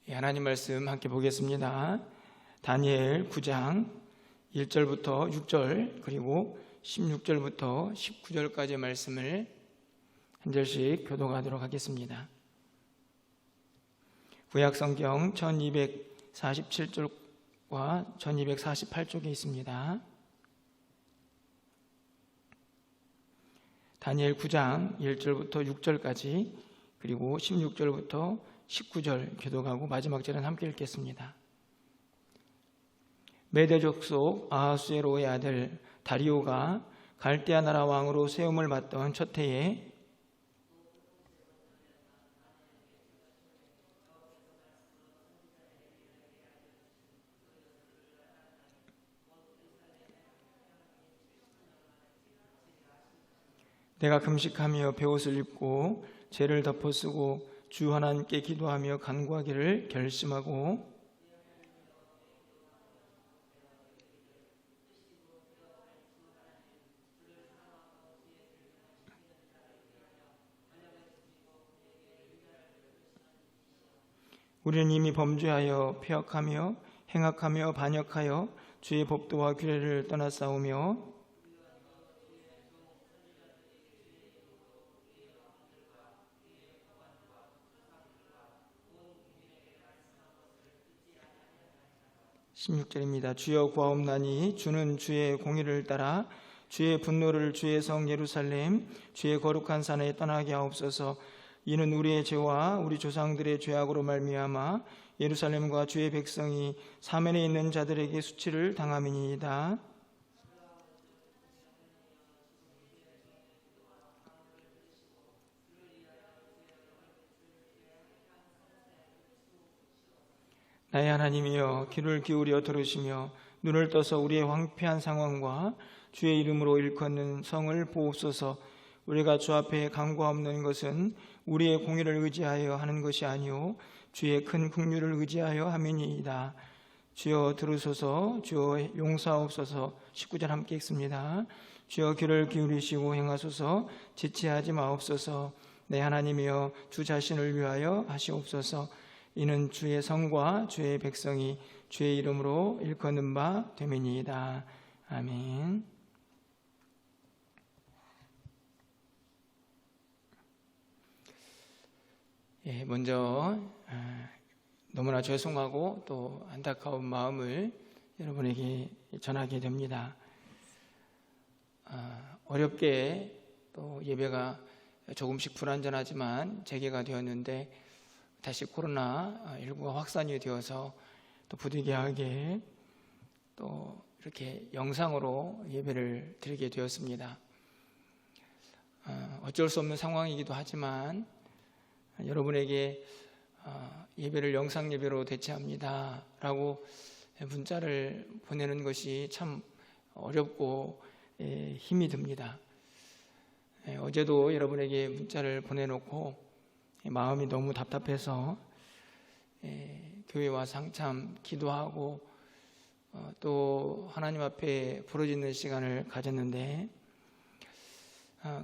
하나님 말씀 함께 보겠습니다. 다니엘 9장 1절부터 6절 그리고 16절부터 19절까지의 말씀을 한 절씩 교독하도록 하겠습니다. 구약성경 1247쪽과 1248쪽에 있습니다. 다니엘 9장 1절부터 6절까지 그리고 16절부터 19절 교독하고 마지막 절은 함께 읽겠습니다. 메대 족속 아하수에로의 아들 다리오가 갈대아 나라 왕으로 세움을 받던 첫 해에 내가 금식하며 베옷을 입고 죄를 덮어쓰고 주 하나님께 기도하며 간구하기를 결심하고 우리는 이미 범죄하여 폐역하며 행악하며 반역하여 주의 법도와 규례를 떠나싸우며 (16절입니다) 주여 구하옵나니 주는 주의 공의를 따라 주의 분노를 주의 성 예루살렘 주의 거룩한 산에 떠나게 하옵소서. 이는 우리의 죄와 우리 조상들의 죄악으로 말미암아 예루살렘과 주의 백성이 사면에 있는 자들에게 수치를 당함이니이다. 나의 하나님이여 귀를 기울여 들으시며 눈을 떠서 우리의 황폐한 상황과 주의 이름으로 일컫는 성을 보옵소서. 우리가 주 앞에 간구하옵는 것은 우리의 공의를 의지하여 하는 것이 아니오 주의 큰 긍휼을 의지하여 함이니이다. 주여 들으소서. 주여 용서하옵소서. 19절 함께 읽습니다. 주여 귀를 기울이시고 행하소서. 지체하지 마옵소서. 내 하나님이여 주 자신을 위하여 하시옵소서. 이는 주의 성과 주의 백성이 주의 이름으로 일컫는 바 됨이니이다. 아멘. 먼저 너무나 죄송하고 또 안타까운 마음을 여러분에게 전하게 됩니다. 어렵게 또 예배가 조금씩 불안전하지만 재개가 되었는데 다시 코로나19가 확산이 되어서 또 부득이하게 또 이렇게 영상으로 예배를 드리게 되었습니다. 어쩔 수 없는 상황이기도 하지만 여러분에게 예배를 영상 예배로 대체합니다 라고 문자를 보내는 것이 참 어렵고 힘이 듭니다. 어제도 여러분에게 문자를 보내놓고 마음이 너무 답답해서 교회 와서 한참 기도하고 또 하나님 앞에 부르짖는 시간을 가졌는데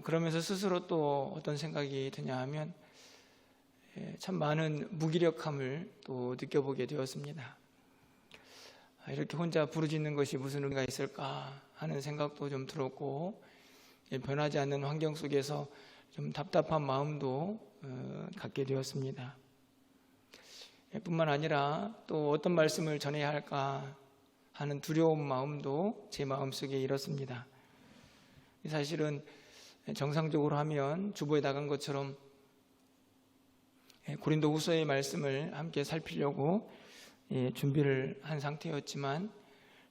그러면서 스스로 또 어떤 생각이 드냐 하면 참 많은 무기력함을 또 느껴보게 되었습니다. 이렇게 혼자 부르짖는 것이 무슨 의미가 있을까 하는 생각도 좀 들었고 변하지 않는 환경 속에서 좀 답답한 마음도 갖게 되었습니다. 뿐만 아니라 또 어떤 말씀을 전해야 할까 하는 두려운 마음도 제 마음속에 일었습니다. 사실은 정상적으로 하면 주보에 나간 것처럼 고린도 후서의 말씀을 함께 살피려고 준비를 한 상태였지만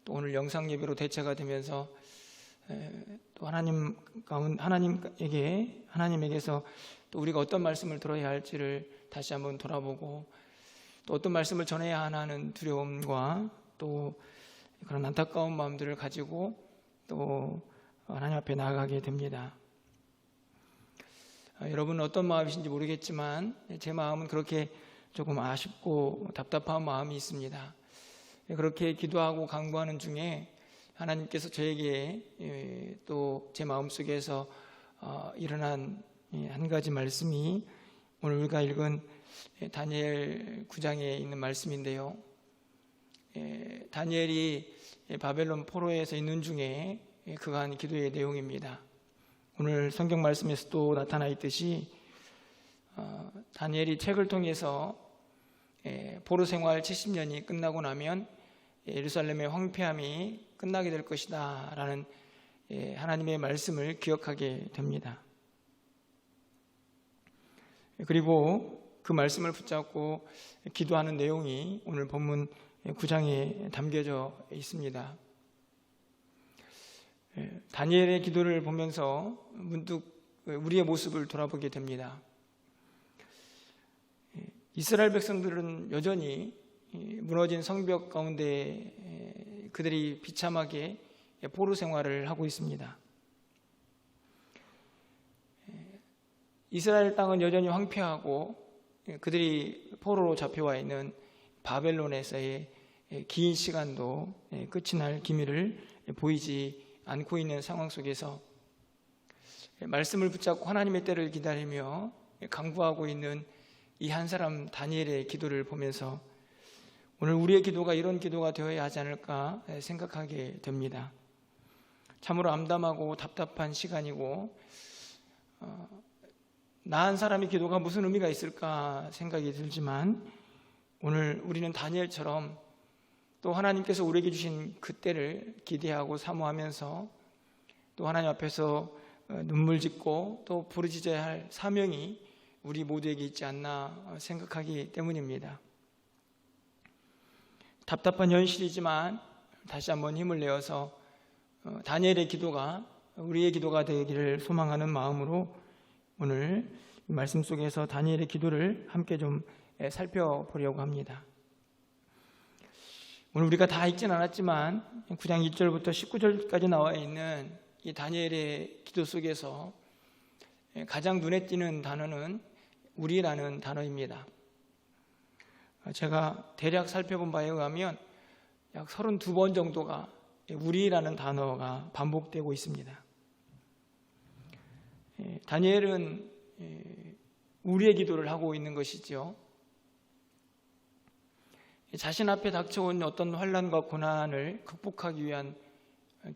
또 오늘 영상 예배로 대체가 되면서 또 하나님에게서 또 우리가 어떤 말씀을 들어야 할지를 다시 한번 돌아보고 또 어떤 말씀을 전해야 하는 두려움과 또 그런 안타까운 마음들을 가지고 또 하나님 앞에 나아가게 됩니다. 여러분은 어떤 마음이신지 모르겠지만 제 마음은 그렇게 조금 아쉽고 답답한 마음이 있습니다. 그렇게 기도하고 간구하는 중에 하나님께서 저에게 또 제 마음속에서 일어난 한 가지 말씀이 오늘 우리가 읽은 다니엘 9장에 있는 말씀인데요. 다니엘이 바벨론 포로에서 있는 중에 그간 기도의 내용입니다. 오늘 성경 말씀에서도 나타나 있듯이 다니엘이 책을 통해서 포로 생활 70년이 끝나고 나면 예루살렘의 황폐함이 끝나게 될 것이다 라는 하나님의 말씀을 기억하게 됩니다. 그리고 그 말씀을 붙잡고 기도하는 내용이 오늘 본문 9장에 담겨져 있습니다. 다니엘의 기도를 보면서 문득 우리의 모습을 돌아보게 됩니다. 이스라엘 백성들은 여전히 무너진 성벽 가운데 그들이 비참하게 포로 생활을 하고 있습니다. 이스라엘 땅은 여전히 황폐하고 그들이 포로로 잡혀와 있는 바벨론에서의 긴 시간도 끝이 날 기미를 보이지 않고 있는 상황 속에서 말씀을 붙잡고 하나님의 때를 기다리며 간구하고 있는 이 한 사람 다니엘의 기도를 보면서 오늘 우리의 기도가 이런 기도가 되어야 하지 않을까 생각하게 됩니다. 참으로 암담하고 답답한 시간이고 나 한 사람의 기도가 무슨 의미가 있을까 생각이 들지만 오늘 우리는 다니엘처럼 또 하나님께서 우리에게 주신 그 때를 기대하고 사모하면서 또 하나님 앞에서 눈물 짓고 또 부르짖어야 할 사명이 우리 모두에게 있지 않나 생각하기 때문입니다. 답답한 현실이지만 다시 한번 힘을 내어서 다니엘의 기도가 우리의 기도가 되기를 소망하는 마음으로 오늘 이 말씀 속에서 다니엘의 기도를 함께 좀 살펴보려고 합니다. 오늘 우리가 다 읽진 않았지만 9장 1절부터 19절까지 나와 있는 이 다니엘의 기도 속에서 가장 눈에 띄는 단어는 우리라는 단어입니다. 제가 대략 살펴본 바에 의하면 약 32번 정도가 우리라는 단어가 반복되고 있습니다. 다니엘은 우리의 기도를 하고 있는 것이죠. 자신 앞에 닥쳐온 어떤 환난과 고난을 극복하기 위한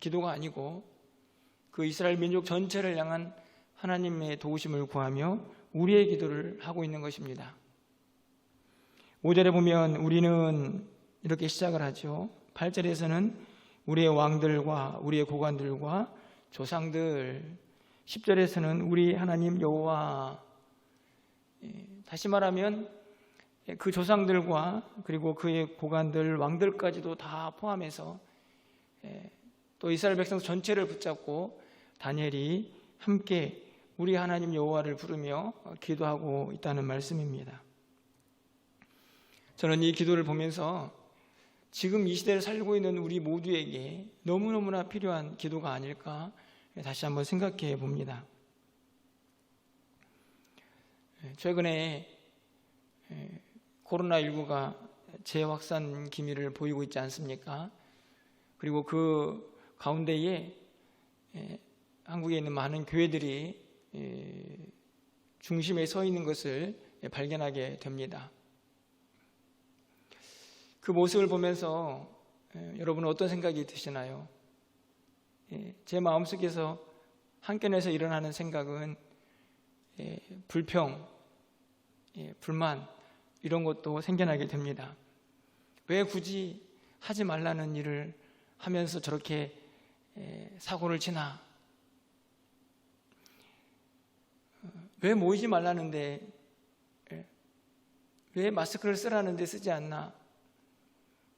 기도가 아니고 그 이스라엘 민족 전체를 향한 하나님의 도우심을 구하며 우리의 기도를 하고 있는 것입니다. 5절에 보면 우리는 이렇게 시작을 하죠. 8절에서는 우리의 왕들과 우리의 고관들과 조상들, 10절에서는 우리 하나님 여호와, 다시 말하면 그 조상들과 그리고 그의 고관들, 왕들까지도 다 포함해서 또 이스라엘 백성 전체를 붙잡고 다니엘이 함께 우리 하나님 여호와를 부르며 기도하고 있다는 말씀입니다. 저는 이 기도를 보면서 지금 이 시대를 살고 있는 우리 모두에게 너무너무나 필요한 기도가 아닐까 다시 한번 생각해 봅니다. 최근에 코로나19가 재확산 기미를 보이고 있지 않습니까? 그리고 그 가운데에 한국에 있는 많은 교회들이 중심에 서 있는 것을 발견하게 됩니다. 그 모습을 보면서 여러분은 어떤 생각이 드시나요? 제 마음속에서 한켠에서 일어나는 생각은 불평, 불만 이런 것도 생겨나게 됩니다. 왜 굳이 하지 말라는 일을 하면서 저렇게 사고를 치나? 왜 모이지 말라는데 왜 마스크를 쓰라는데 쓰지 않나?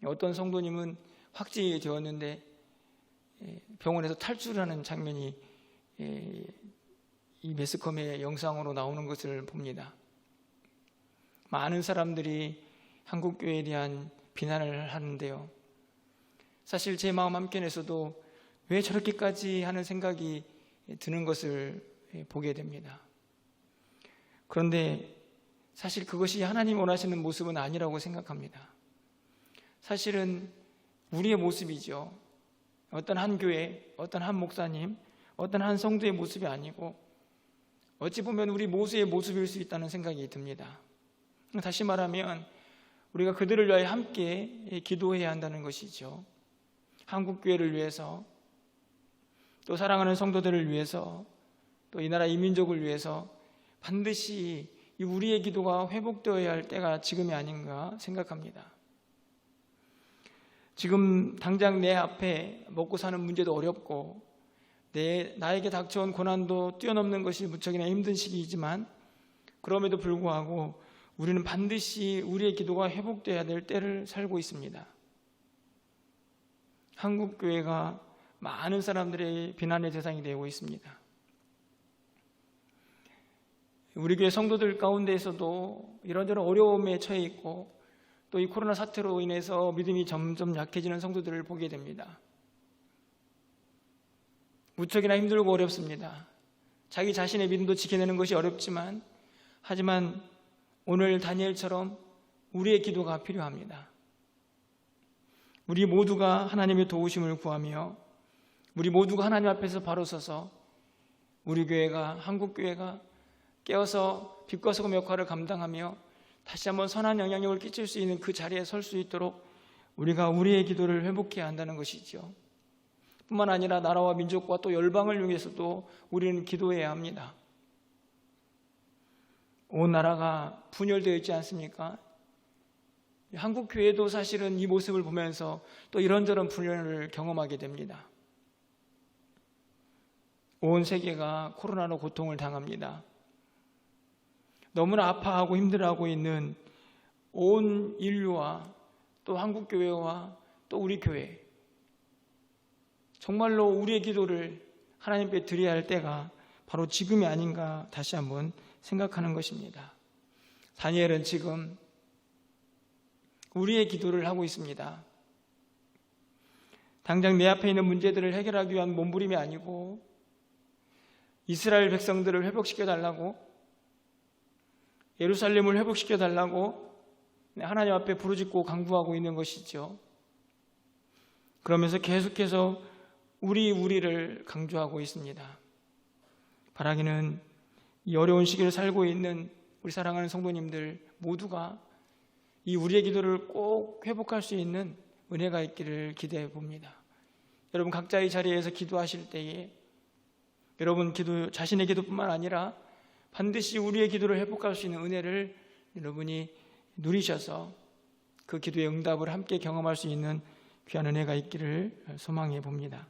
어떤 성도님은 확진이 되었는데 병원에서 탈출하는 장면이 이 매스컴의 영상으로 나오는 것을 봅니다. 많은 사람들이 한국교회에 대한 비난을 하는데요. 사실 제 마음 한켠에서도 왜 저렇게까지 하는 생각이 드는 것을 보게 됩니다. 그런데 사실 그것이 하나님 원하시는 모습은 아니라고 생각합니다. 사실은 우리의 모습이죠. 어떤 한 교회, 어떤 한 목사님, 어떤 한 성도의 모습이 아니고 어찌 보면 우리 모두의 모습일 수 있다는 생각이 듭니다. 다시 말하면 우리가 그들을 위하여 함께 기도해야 한다는 것이죠. 한국교회를 위해서, 또 사랑하는 성도들을 위해서, 또 이 나라 이민족을 위해서 반드시 우리의 기도가 회복되어야 할 때가 지금이 아닌가 생각합니다. 지금 당장 내 앞에 먹고 사는 문제도 어렵고 나에게 닥쳐온 고난도 뛰어넘는 것이 무척이나 힘든 시기이지만, 그럼에도 불구하고 우리는 반드시 우리의 기도가 회복되어야 될 때를 살고 있습니다. 한국교회가 많은 사람들의 비난의 대상이 되고 있습니다. 우리 교회 성도들 가운데에서도 이런저런 어려움에 처해 있고, 또 이 코로나 사태로 인해서 믿음이 점점 약해지는 성도들을 보게 됩니다. 무척이나 힘들고 어렵습니다. 자기 자신의 믿음도 지켜내는 것이 어렵지만, 하지만 오늘 다니엘처럼 우리의 기도가 필요합니다. 우리 모두가 하나님의 도우심을 구하며, 우리 모두가 하나님 앞에서 바로 서서 우리 교회가, 한국교회가 깨어서 빛과 소금 역할을 감당하며 다시 한번 선한 영향력을 끼칠 수 있는 그 자리에 설 수 있도록 우리가 우리의 기도를 회복해야 한다는 것이죠. 뿐만 아니라 나라와 민족과 또 열방을 위해서도 우리는 기도해야 합니다. 온 나라가 분열되어 있지 않습니까? 한국교회도 사실은 이 모습을 보면서 또 이런저런 분열을 경험하게 됩니다. 온 세계가 코로나로 고통을 당합니다. 너무나 아파하고 힘들어하고 있는 온 인류와 또 한국교회와 또 우리 교회, 정말로 우리의 기도를 하나님께 드려야 할 때가 바로 지금이 아닌가 다시 한번 생각하는 것입니다. 다니엘은 지금 우리의 기도를 하고 있습니다. 당장 내 앞에 있는 문제들을 해결하기 위한 몸부림이 아니고 이스라엘 백성들을 회복시켜달라고, 예루살렘을 회복시켜달라고 하나님 앞에 부르짖고 간구하고 있는 것이죠. 그러면서 계속해서 우리를 강조하고 있습니다. 바라기는 이 어려운 시기를 살고 있는 우리 사랑하는 성도님들 모두가 이 우리의 기도를 꼭 회복할 수 있는 은혜가 있기를 기대해 봅니다. 여러분 각자의 자리에서 기도하실 때에 여러분 자신의 기도뿐만 아니라 반드시 우리의 기도를 회복할 수 있는 은혜를 여러분이 누리셔서 그 기도의 응답을 함께 경험할 수 있는 귀한 은혜가 있기를 소망해 봅니다.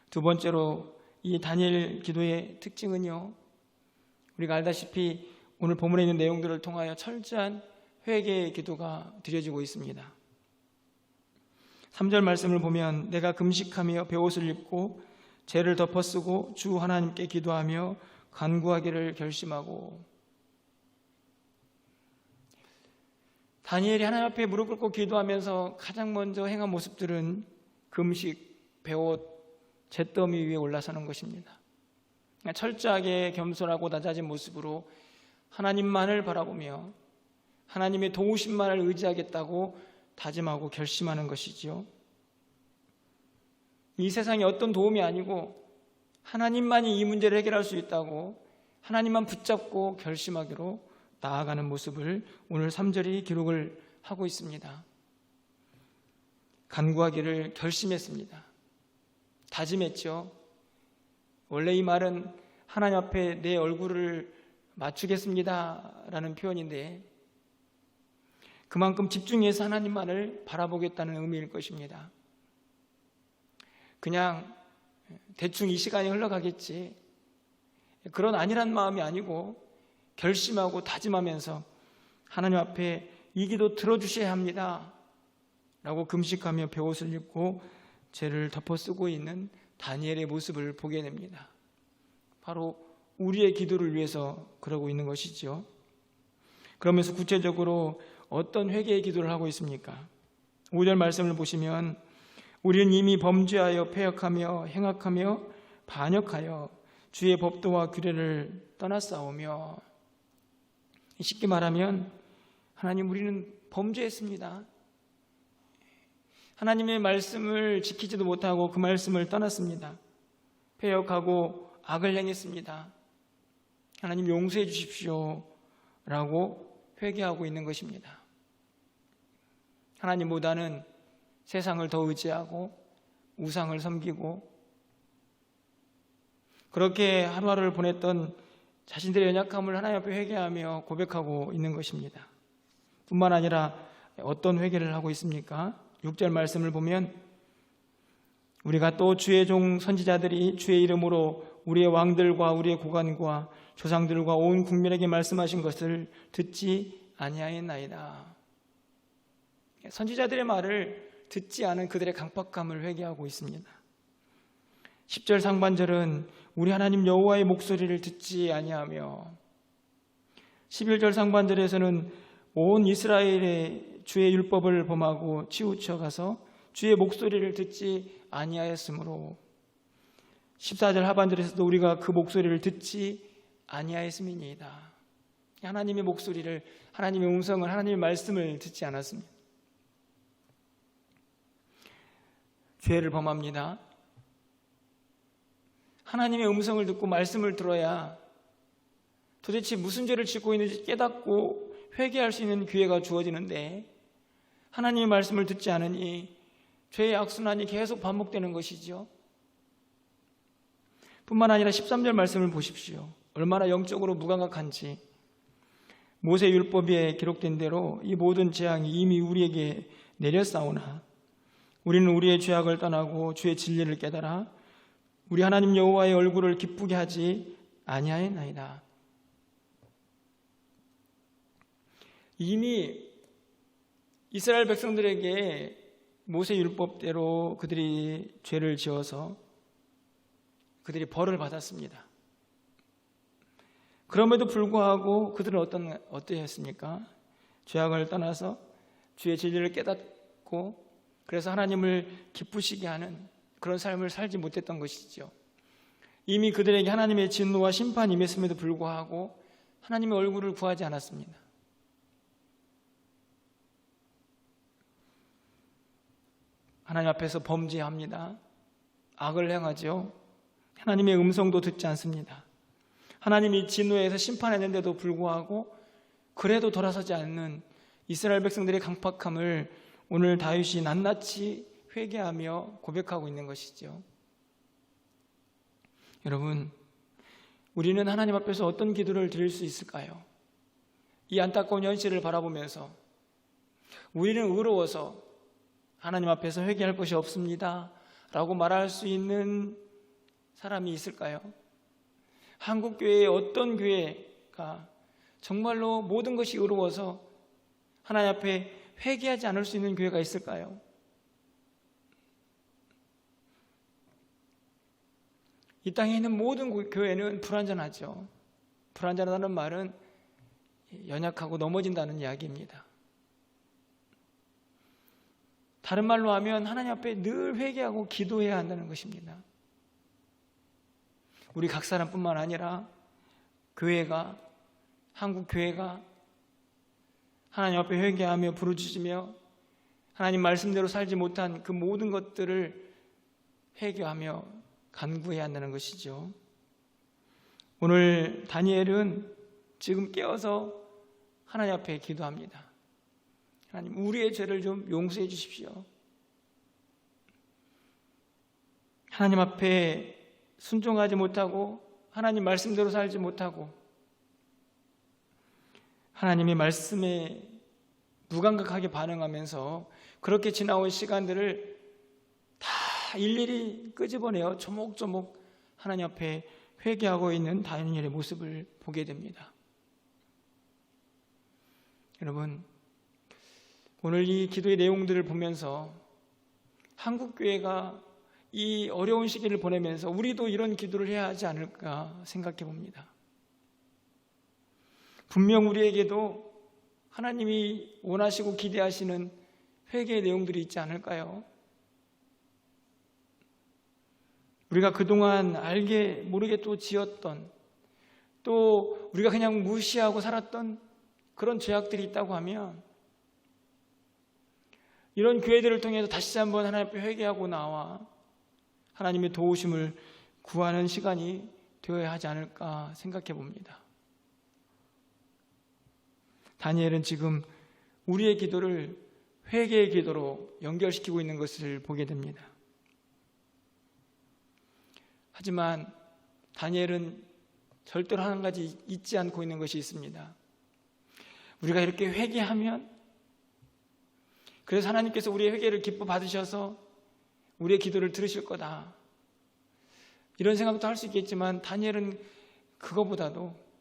두 번째로 이 다니엘 기도의 특징은요, 우리가 알다시피 오늘 본문에 있는 내용들을 통하여 철저한 회개의 기도가 드려지고 있습니다. 3절 말씀을 보면 내가 금식하며 베옷을 입고 죄를 덮어쓰고 주 하나님께 기도하며 간구하기를 결심하고, 다니엘이 하나님 앞에 무릎 꿇고 기도하면서 가장 먼저 행한 모습들은 금식, 베옷, 잿더미 위에 올라서는 것입니다. 철저하게 겸손하고 낮아진 모습으로 하나님만을 바라보며 하나님의 도우심만을 의지하겠다고 다짐하고 결심하는 것이지요. 이 세상에 어떤 도움이 아니고 하나님만이 이 문제를 해결할 수 있다고 하나님만 붙잡고 결심하기로 나아가는 모습을 오늘 3절이 기록을 하고 있습니다. 간구하기를 결심했습니다. 다짐했죠. 원래 이 말은 하나님 앞에 내 얼굴을 맞추겠습니다 라는 표현인데, 그만큼 집중해서 하나님만을 바라보겠다는 의미일 것입니다. 그냥 대충 이 시간이 흘러가겠지, 그런 안일한 마음이 아니고 결심하고 다짐하면서 하나님 앞에 이 기도 들어주셔야 합니다 라고 금식하며 베옷을 입고 죄를 덮어쓰고 있는 다니엘의 모습을 보게 됩니다. 바로 우리의 기도를 위해서 그러고 있는 것이죠. 그러면서 구체적으로 어떤 회개의 기도를 하고 있습니까? 5절 말씀을 보시면 우리는 이미 범죄하여 패역하며 행악하며 반역하여 주의 법도와 규례를 떠났사오며, 쉽게 말하면 하나님, 우리는 범죄했습니다. 하나님의 말씀을 지키지도 못하고 그 말씀을 떠났습니다. 패역하고 악을 행했습니다. 하나님 용서해 주십시오 라고 회개하고 있는 것입니다. 하나님보다는 세상을 더 의지하고 우상을 섬기고 그렇게 하루하루를 보냈던 자신들의 연약함을 하나님 앞에 회개하며 고백하고 있는 것입니다. 뿐만 아니라 어떤 회개를 하고 있습니까? 6절 말씀을 보면 우리가 또 주의 종 선지자들이 주의 이름으로 우리의 왕들과 우리의 고관과 조상들과 온 국민에게 말씀하신 것을 듣지 아니하였나이다. 선지자들의 말을 듣지 않은 그들의 강팍함을 회개하고 있습니다. 10절 상반절은 우리 하나님 여호와의 목소리를 듣지 아니하며 11절 상반절에서는 온 이스라엘의 주의 율법을 범하고 치우쳐 가서 주의 목소리를 듣지 아니하였으므로 14절 하반절에서도 우리가 그 목소리를 듣지 아니하였음이니이다. 하나님의 목소리를, 하나님의 음성을, 하나님의 말씀을 듣지 않았습니다. 죄를 범합니다. 하나님의 음성을 듣고 말씀을 들어야 도대체 무슨 죄를 짓고 있는지 깨닫고 회개할 수 있는 기회가 주어지는데 하나님의 말씀을 듣지 않으니 죄의 악순환이 계속 반복되는 것이죠. 뿐만 아니라 13절 말씀을 보십시오. 얼마나 영적으로 무감각한지. 모세 율법에 기록된 대로 이 모든 재앙이 이미 우리에게 내렸사오나 우리는 우리의 죄악을 떠나고 주의 진리를 깨달아 우리 하나님 여호와의 얼굴을 기쁘게 하지 아니하였나이다. 이미 이스라엘 백성들에게 모세 율법대로 그들이 죄를 지어서 그들이 벌을 받았습니다. 그럼에도 불구하고 그들은 어떠했습니까? 죄악을 떠나서 주의 진리를 깨닫고 그래서 하나님을 기쁘시게 하는 그런 삶을 살지 못했던 것이죠. 이미 그들에게 하나님의 진노와 심판이 임했음에도 불구하고 하나님의 얼굴을 구하지 않았습니다. 하나님 앞에서 범죄합니다. 악을 행하죠. 하나님의 음성도 듣지 않습니다. 하나님이 진노해서 심판했는데도 불구하고 그래도 돌아서지 않는 이스라엘 백성들의 강팍함을 오늘 다윗이 낱낱이 회개하며 고백하고 있는 것이죠. 여러분, 우리는 하나님 앞에서 어떤 기도를 드릴 수 있을까요? 이 안타까운 현실을 바라보면서 우리는 의로워서 하나님 앞에서 회개할 것이 없습니다 라고 말할 수 있는 사람이 있을까요? 한국교회의 어떤 교회가 정말로 모든 것이 의로워서 하나님 앞에 회개하지 않을 수 있는 교회가 있을까요? 이 땅에 있는 모든 교회는 불완전하죠. 불완전하다는 말은 연약하고 넘어진다는 이야기입니다. 다른 말로 하면 하나님 앞에 늘 회개하고 기도해야 한다는 것입니다. 우리 각 사람뿐만 아니라 교회가, 한국 교회가 하나님 앞에 회개하며 부르짖으며 하나님 말씀대로 살지 못한 그 모든 것들을 회개하며 간구해야 한다는 것이죠. 오늘 다니엘은 지금 깨어서 하나님 앞에 기도합니다. 하나님, 우리의 죄를 좀 용서해 주십시오. 하나님 앞에 순종하지 못하고 하나님 말씀대로 살지 못하고 하나님의 말씀에 무감각하게 반응하면서 그렇게 지나온 시간들을 다 일일이 끄집어내어 조목조목 하나님 앞에 회개하고 있는 다니엘의 모습을 보게 됩니다. 여러분, 오늘 이 기도의 내용들을 보면서 한국교회가 이 어려운 시기를 보내면서 우리도 이런 기도를 해야 하지 않을까 생각해 봅니다. 분명 우리에게도 하나님이 원하시고 기대하시는 회개의 내용들이 있지 않을까요? 우리가 그동안 알게 모르게 또 지었던, 또 우리가 그냥 무시하고 살았던 그런 죄악들이 있다고 하면 이런 교회들을 통해서 다시 한번 하나님 앞에 회개하고 나와 하나님의 도우심을 구하는 시간이 되어야 하지 않을까 생각해 봅니다. 다니엘은 지금 우리의 기도를 회개의 기도로 연결시키고 있는 것을 보게 됩니다. 하지만 다니엘은 절대로 한 가지 잊지 않고 있는 것이 있습니다. 우리가 이렇게 회개하면, 그래서 하나님께서 우리의 회개를 기뻐 받으셔서 우리의 기도를 들으실 거다, 이런 생각도 할 수 있겠지만 다니엘은 그거보다도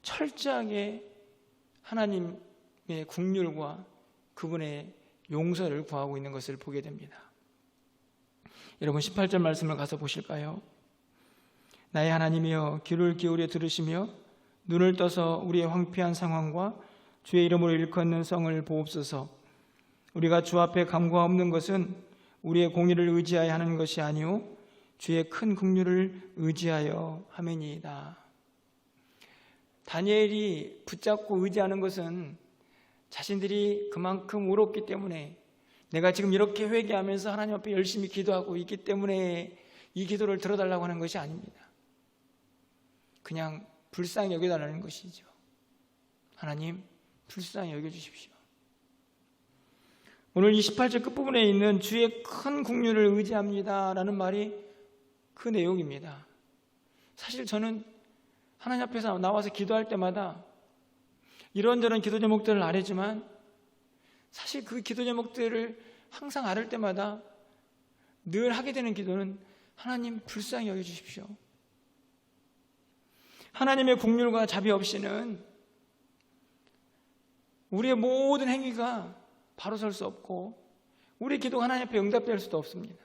철저하게 하나님의 긍휼과 그분의 용서를 구하고 있는 것을 보게 됩니다. 여러분 18절 말씀을 가서 보실까요? 나의 하나님이여 귀를 기울여 들으시며 눈을 떠서 우리의 황폐한 상황과 주의 이름으로 일컫는 성을 보옵소서. 우리가 주 앞에 감과 없는 것은 우리의 공의를 의지하여 하는 것이 아니오 주의 큰 긍휼을 의지하여 함이니이다. 다니엘이 붙잡고 의지하는 것은 자신들이 그만큼 의롭기 때문에, 내가 지금 이렇게 회개하면서 하나님 앞에 열심히 기도하고 있기 때문에 이 기도를 들어달라고 하는 것이 아닙니다. 그냥 불쌍히 여겨달라는 것이죠. 하나님 불쌍히 여겨주십시오. 오늘 28절 끝부분에 있는 주의 큰 긍휼을 의지합니다 라는 말이 그 내용입니다. 사실 저는 하나님 앞에서 나와서 기도할 때마다 이런저런 기도 제목들을 아뢰지만, 사실 그 기도 제목들을 항상 아뢰 때마다 늘 하게 되는 기도는 하나님 불쌍히 여겨주십시오. 하나님의 긍휼과 자비 없이는 우리의 모든 행위가 바로 설 수 없고 우리의 기도가 하나님 앞에 응답될 수도 없습니다.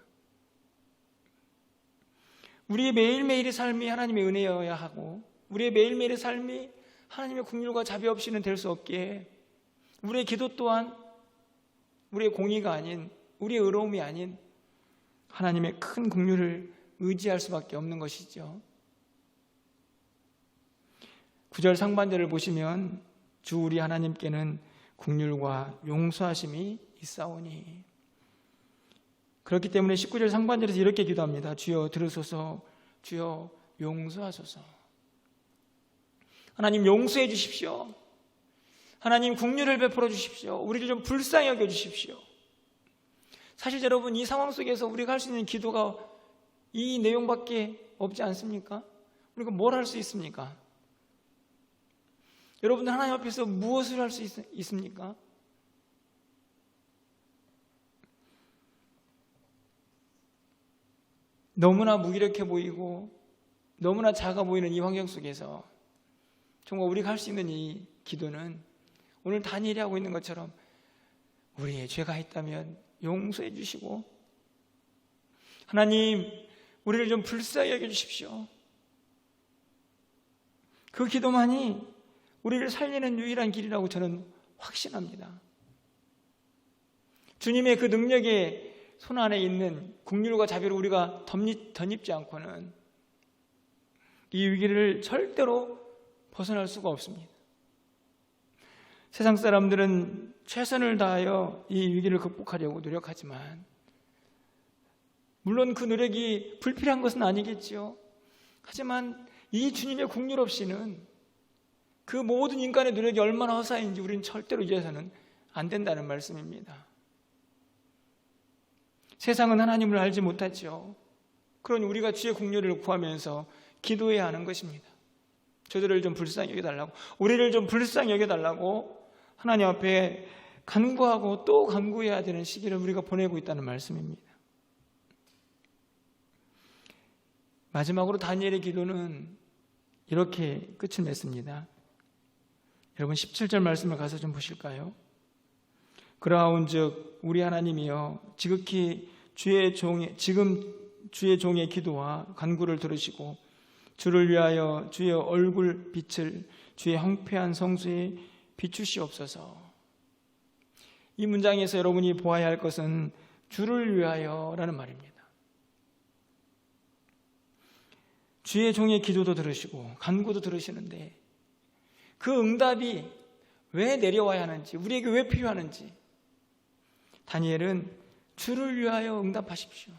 우리의 매일매일의 삶이 하나님의 은혜여야 하고, 우리의 매일매일의 삶이 하나님의 긍휼과 자비 없이는 될 수 없기에 우리의 기도 또한 우리의 공의가 아닌, 우리의 의로움이 아닌 하나님의 큰 긍휼을 의지할 수밖에 없는 것이죠. 9절 상반절을 보시면 주 우리 하나님께는 긍휼과 용서하심이 있사오니, 그렇기 때문에 19절 상반절에서 이렇게 기도합니다. 주여 들으소서, 주여 용서하소서. 하나님 용서해 주십시오. 하나님 긍휼을 베풀어 주십시오. 우리를 좀 불쌍히 여겨 주십시오. 사실 여러분, 이 상황 속에서 우리가 할 수 있는 기도가 이 내용밖에 없지 않습니까? 우리가 뭘 할 수 있습니까? 여러분들 하나님 앞에서 무엇을 할 수 있습니까? 너무나 무기력해 보이고 너무나 작아 보이는 이 환경 속에서 정말 우리가 할 수 있는 이 기도는 오늘 다니엘이 하고 있는 것처럼 우리의 죄가 있다면 용서해 주시고, 하나님 우리를 좀 불쌍히 여겨 주십시오. 그 기도만이 우리를 살리는 유일한 길이라고 저는 확신합니다. 주님의 그 능력의 손 안에 있는 긍휼과 자비를 우리가 덧입지 않고는 이 위기를 절대로 벗어날 수가 없습니다. 세상 사람들은 최선을 다하여 이 위기를 극복하려고 노력하지만, 물론 그 노력이 불필요한 것은 아니겠지요. 하지만 이 주님의 긍휼 없이는 그 모든 인간의 노력이 얼마나 허사인지 우리는 절대로 이해해서는 안 된다는 말씀입니다. 세상은 하나님을 알지 못하죠. 그러니 우리가 주의 긍휼을 구하면서 기도해야 하는 것입니다. 저들을 좀 불쌍히 여겨달라고, 우리를 좀 불쌍히 여겨달라고 하나님 앞에 간구하고 또 간구해야 되는 시기를 우리가 보내고 있다는 말씀입니다. 마지막으로 다니엘의 기도는 이렇게 끝을 맺습니다. 여러분 17절 말씀을 가서 좀 보실까요? 그러하온즉 우리 하나님이여 지극히 지금 주의 종의 기도와 간구를 들으시고 주를 위하여 주의 얼굴 빛을 주의 황폐한 성소에 비추시옵소서. 이 문장에서 여러분이 보아야 할 것은 주를 위하여라는 말입니다. 주의 종의 기도도 들으시고 간구도 들으시는데 그 응답이 왜 내려와야 하는지, 우리에게 왜 필요하는지 다니엘은 주를 위하여 응답하십시오.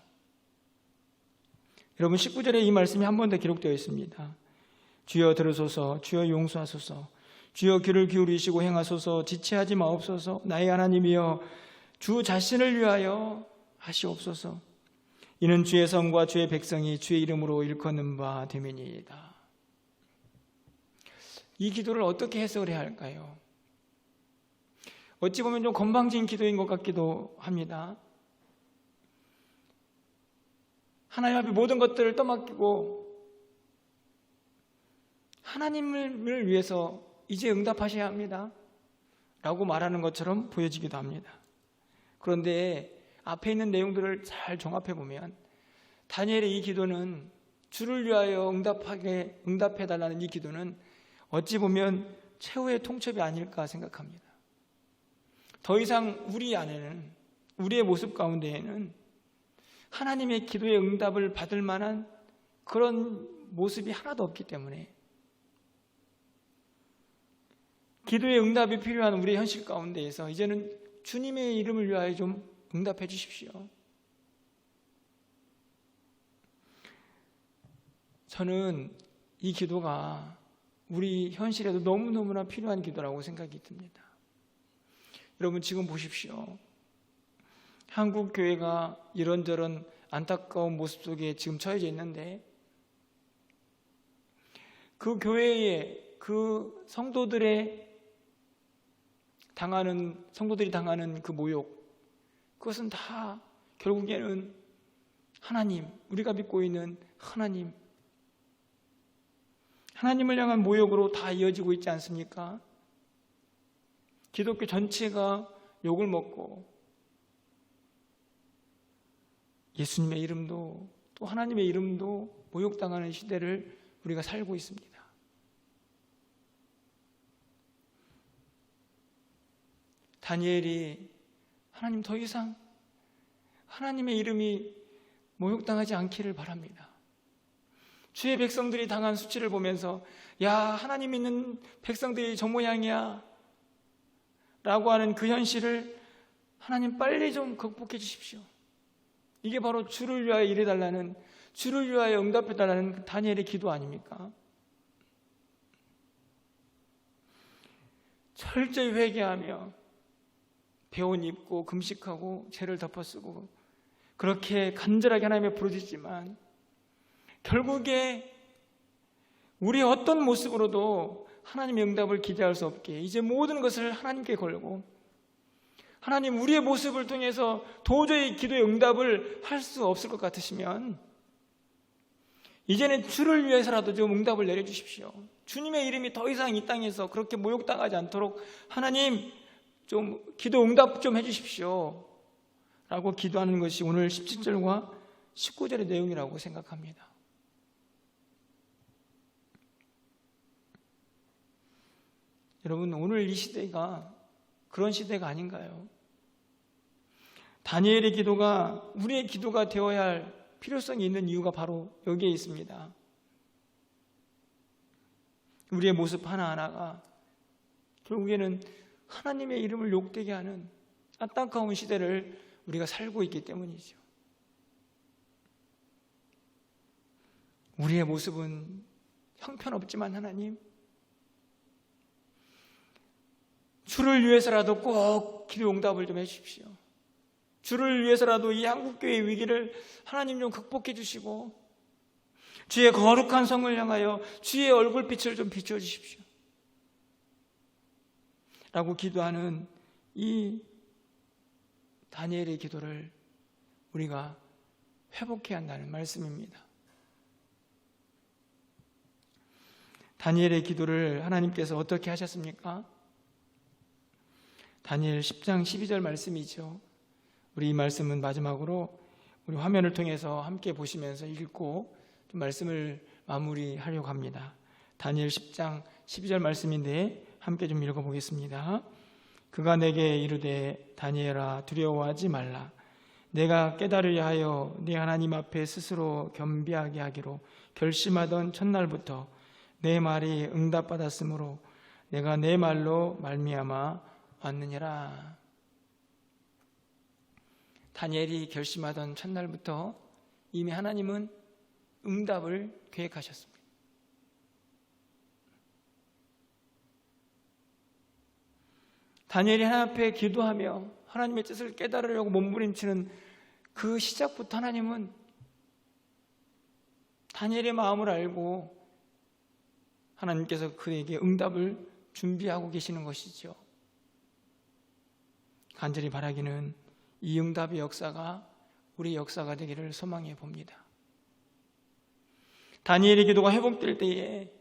여러분 19절에 이 말씀이 한 번 더 기록되어 있습니다. 주여 들으소서, 주여 용서하소서, 주여 귀를 기울이시고 행하소서. 지체하지 마옵소서. 나의 하나님이여 주 자신을 위하여 하시옵소서. 이는 주의 성과 주의 백성이 주의 이름으로 일컫는 바 됨이니이다. 이 기도를 어떻게 해석을 해야 할까요? 어찌 보면 좀 건방진 기도인 것 같기도 합니다. 하나님 앞에 모든 것들을 떠맡기고 하나님을 위해서 이제 응답하셔야 합니다 라고 말하는 것처럼 보여지기도 합니다. 그런데 앞에 있는 내용들을 잘 종합해 보면 다니엘의 이 기도는 주를 위하여 응답해달라는 이 기도는 어찌 보면 최후의 통첩이 아닐까 생각합니다. 더 이상 우리 안에는, 우리의 모습 가운데에는 하나님의 기도의 응답을 받을 만한 그런 모습이 하나도 없기 때문에 기도의 응답이 필요한 우리의 현실 가운데에서 이제는 주님의 이름을 위하여 좀 응답해 주십시오. 저는 이 기도가 우리 현실에도 너무너무나 필요한 기도라고 생각이 듭니다. 여러분 지금 보십시오. 한국 교회가 이런저런 안타까운 모습 속에 지금 처해져 있는데 그 교회에 그 성도들이 당하는 그 모욕, 그것은 다 결국에는 하나님, 우리가 믿고 있는 하나님을 향한 모욕으로 다 이어지고 있지 않습니까? 기독교 전체가 욕을 먹고 예수님의 이름도 또 하나님의 이름도 모욕당하는 시대를 우리가 살고 있습니다. 다니엘이 하나님 더 이상 하나님의 이름이 모욕당하지 않기를 바랍니다. 주의 백성들이 당한 수치를 보면서 야, 하나님 있는 백성들이 저 모양이야 라고 하는 그 현실을 하나님 빨리 좀 극복해 주십시오. 이게 바로 주를 위하여 일해달라는, 주를 위하여 응답해달라는 다니엘의 기도 아닙니까? 철저히 회개하며 배옷 입고 금식하고 죄를 덮어쓰고 그렇게 간절하게 하나님의 부르짖지만 결국에 우리의 어떤 모습으로도 하나님의 응답을 기대할 수 없게 이제 모든 것을 하나님께 걸고 하나님 우리의 모습을 통해서 도저히 기도의 응답을 할 수 없을 것 같으시면 이제는 주를 위해서라도 좀 응답을 내려주십시오. 주님의 이름이 더 이상 이 땅에서 그렇게 모욕당하지 않도록 하나님 좀 기도 응답 좀 해주십시오 라고 기도하는 것이 오늘 17절과 19절의 내용이라고 생각합니다. 여러분 오늘 이 시대가 그런 시대가 아닌가요? 다니엘의 기도가 우리의 기도가 되어야 할 필요성이 있는 이유가 바로 여기에 있습니다. 우리의 모습 하나하나가 결국에는 하나님의 이름을 욕되게 하는 안타까운 시대를 우리가 살고 있기 때문이죠. 우리의 모습은 형편없지만 하나님 주를 위해서라도 꼭 기도 응답을 좀 해주십시오. 주를 위해서라도 이 한국교회의 위기를 하나님 좀 극복해 주시고 주의 거룩한 성을 향하여 주의 얼굴빛을 좀 비춰 주십시오 라고 기도하는 이 다니엘의 기도를 우리가 회복해야 한다는 말씀입니다. 다니엘의 기도를 하나님께서 어떻게 하셨습니까? 다니엘 10장 12절 말씀이죠. 우리 이 말씀은 마지막으로 우리 화면을 통해서 함께 보시면서 읽고 좀 말씀을 마무리하려고 합니다. 다니엘 10장 12절 말씀인데 함께 좀 읽어보겠습니다. 그가 내게 이르되 다니엘아 두려워하지 말라. 내가 깨달으려 하여 네 하나님 앞에 스스로 겸비하게 하기로 결심하던 첫날부터 내 말이 응답받았으므로 내가 내 말로 말미암아 왔느니라. 다니엘이 결심하던 첫날부터 이미 하나님은 응답을 계획하셨습니다. 다니엘이 하나님 앞에 기도하며 하나님의 뜻을 깨달으려고 몸부림치는 그 시작부터 하나님은 다니엘의 마음을 알고 하나님께서 그에게 응답을 준비하고 계시는 것이죠. 간절히 바라기는 이 응답의 역사가 우리 역사가 되기를 소망해 봅니다. 다니엘의 기도가 회복될 때에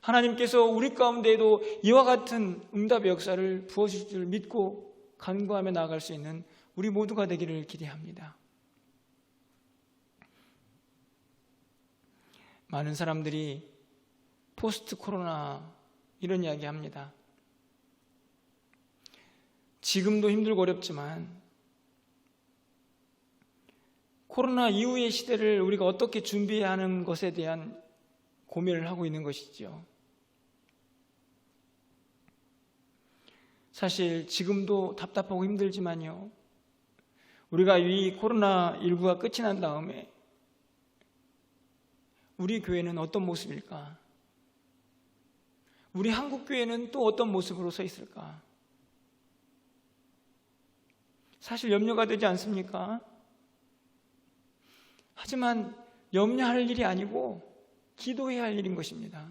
하나님께서 우리 가운데에도 이와 같은 응답의 역사를 부어주실 줄 믿고 간구하며 나아갈 수 있는 우리 모두가 되기를 기대합니다. 많은 사람들이 포스트 코로나 이런 이야기 합니다. 지금도 힘들고 어렵지만 코로나 이후의 시대를 우리가 어떻게 준비해야 하는 것에 대한 고민을 하고 있는 것이죠. 사실 지금도 답답하고 힘들지만요, 우리가 이 코로나19가 끝이 난 다음에 우리 교회는 어떤 모습일까? 우리 한국교회는 또 어떤 모습으로 서 있을까? 사실 염려가 되지 않습니까? 하지만 염려할 일이 아니고 기도해야 할 일인 것입니다.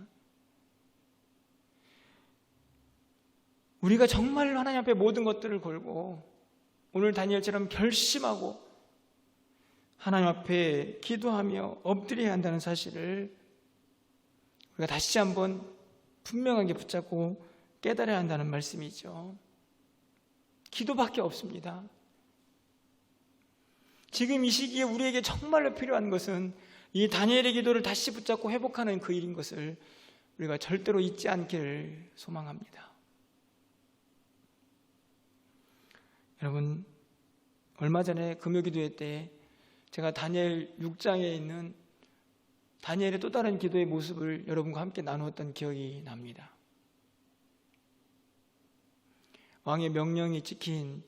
우리가 정말로 하나님 앞에 모든 것들을 걸고 오늘 다니엘처럼 결심하고 하나님 앞에 기도하며 엎드려야 한다는 사실을 우리가 다시 한번 분명하게 붙잡고 깨달아야 한다는 말씀이죠. 기도밖에 없습니다. 지금 이 시기에 우리에게 정말로 필요한 것은 이 다니엘의 기도를 다시 붙잡고 회복하는 그 일인 것을 우리가 절대로 잊지 않기를 소망합니다. 여러분, 얼마 전에 금요기도회 때 제가 다니엘 6장에 있는 다니엘의 또 다른 기도의 모습을 여러분과 함께 나누었던 기억이 납니다. 왕의 명령이 찍힌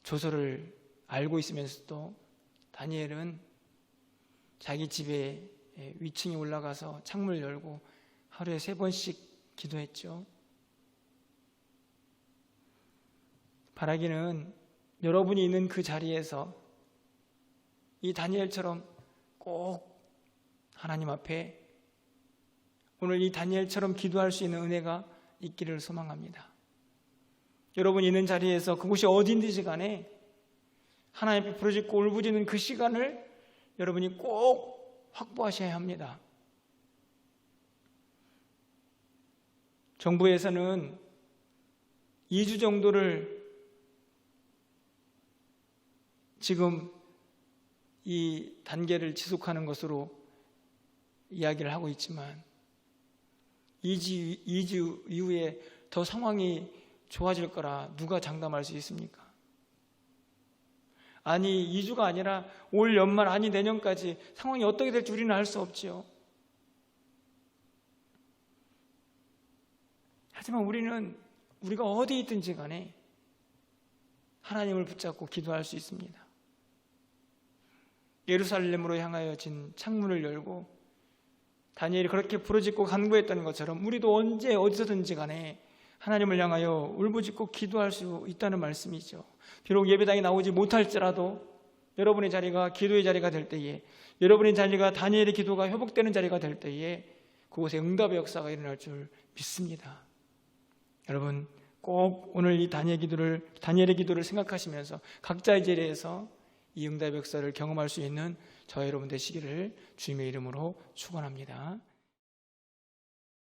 조서를 알고 있으면서도 다니엘은 자기 집에 위층에 올라가서 창문을 열고 하루에 3번씩 기도했죠. 바라기는 여러분이 있는 그 자리에서 이 다니엘처럼 꼭 하나님 앞에 오늘 이 다니엘처럼 기도할 수 있는 은혜가 있기를 소망합니다. 여러분이 있는 자리에서 그곳이 어딘지 간에 하나님 앞에 부르짖고 울부짖는 그 시간을 여러분이 꼭 확보하셔야 합니다. 정부에서는 2주 정도를 지금 이 단계를 지속하는 것으로 이야기를 하고 있지만 2주 이후에 더 상황이 좋아질 거라 누가 장담할 수 있습니까? 아니 2주가 아니라 올 연말 아니 내년까지 상황이 어떻게 될지 우리는 알 수 없지요. 하지만 우리가 어디 있든지 간에 하나님을 붙잡고 기도할 수 있습니다. 예루살렘으로 향하여 진 창문을 열고 다니엘이 그렇게 부르짖고 간구했던 것처럼 우리도 언제 어디서든지 간에 하나님을 향하여 울부짖고 기도할 수 있다는 말씀이죠. 비록 예배당에 나오지 못할지라도 여러분의 자리가 기도의 자리가 될 때에, 여러분의 자리가 다니엘의 기도가 회복되는 자리가 될 때에 그곳에 응답의 역사가 일어날 줄 믿습니다. 여러분 꼭 오늘 이 다니엘의 기도를 생각하시면서 각자의 자리에서 이 응답의 역사를 경험할 수 있는 저와 여러분 되시기를 주님의 이름으로 축원합니다.